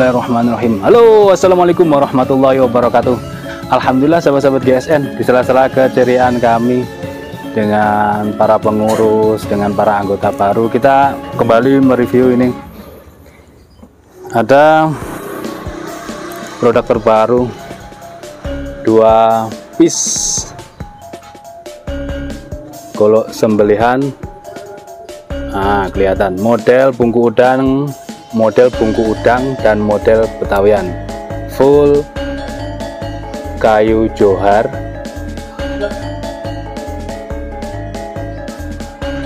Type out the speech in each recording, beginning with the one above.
Bismillahirrahmanirrahim. Halo, assalamualaikum warahmatullahi wabarakatuh. Alhamdulillah sahabat-sahabat GSN, di sela-sela keceriaan kami dengan para pengurus, dengan para anggota baru, kita kembali mereview ini. Ada produk terbaru, 2 piece golok sembelihan. Nah, kelihatan model bungku udang, dan model betawian, full kayu johar,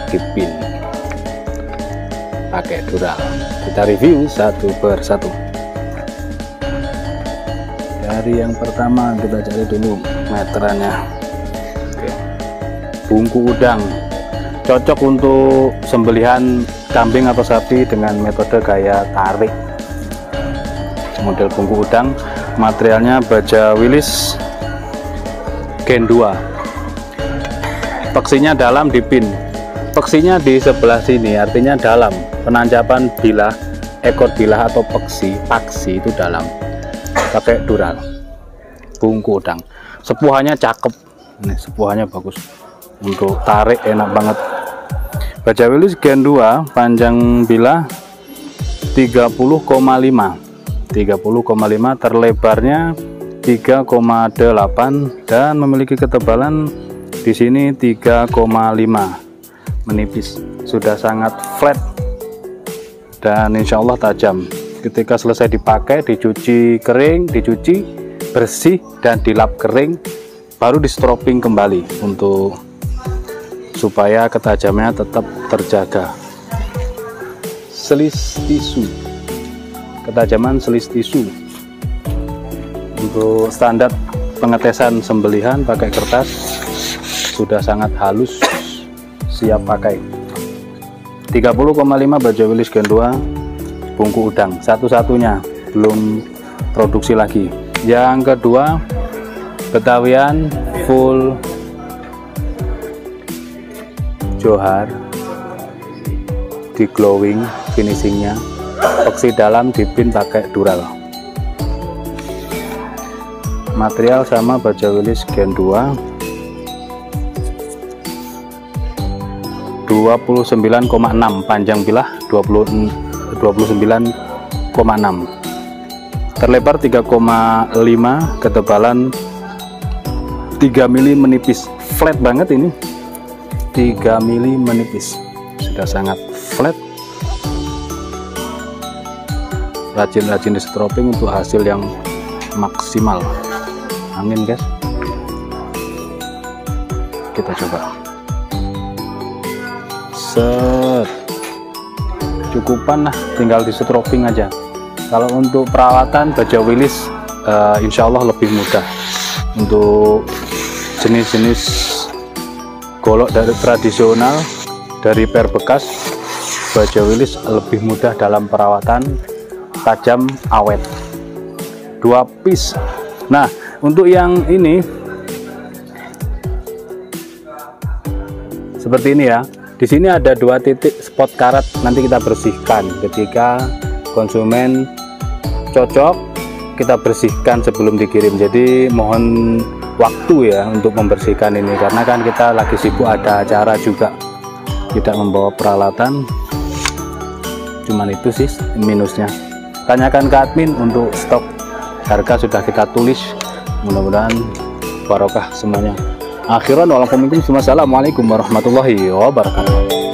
dipin pakai dural. Kita review satu persatu. Dari yang pertama kita cari dulu meterannya. Oke. Bungku udang cocok untuk sembelihan kambing atau sapi dengan metode gaya tarik. Model bungku udang, materialnya baja Willis Gen 2. Peksinya dalam dipin. Peksinya di sebelah sini, artinya dalam. Penancapan bilah, ekor bilah atau paksi itu dalam. Pakai dural. Bungku udang. Sepuhannya cakep. Nih, sepuhannya bagus. Untuk tarik enak banget. Baja Willis Gen 2, panjang bilah 30,5, terlebarnya 3,8 dan memiliki ketebalan di sini 3,5, menipis. Sudah sangat flat dan insya Allah tajam. Ketika selesai dipakai, dicuci kering, dicuci bersih dan dilap kering, baru di stropping kembali untuk supaya ketajamannya tetap terjaga. Selis tisu, ketajaman selis tisu. Untuk standar pengetesan sembelihan pakai kertas, sudah sangat halus, siap pakai. 30,5 baja Willis Gen 2, bungku udang, satu-satunya, belum produksi lagi. Yang kedua, betawian full johar, di glowing finishingnya, peksi dalam dipin pakai dural. Material sama baja Willis Gen 2, 29,6, panjang bilah 29,6, terlebar 3,5, ketebalan 3 mili, menipis, flat banget ini. 3 mili menipis, sudah sangat flat. Rajin-rajin di stropping untuk hasil yang maksimal. Amin guys. Kita coba. Set, cukupan lah, tinggal di stropping aja. Kalau untuk perawatan baja Willis, insya Allah lebih mudah. Untuk jenis-jenis golok dari tradisional, dari per bekas, baja Willis lebih mudah dalam perawatan, tajam, awet. 2 piece. Nah, untuk yang ini seperti ini ya. Di sini ada 2 titik spot karat, nanti kita bersihkan. Ketika konsumen cocok, kita bersihkan sebelum dikirim. Jadi mohon waktu ya untuk membersihkan ini, karena kan kita lagi sibuk, ada acara juga, tidak membawa peralatan. Cuman itu sih minusnya. Tanyakan ke admin untuk stok, harga sudah kita tulis. Mudah-mudahan barokah semuanya. Akhiran walaupun, wassalamualaikum warahmatullahi wabarakatuh.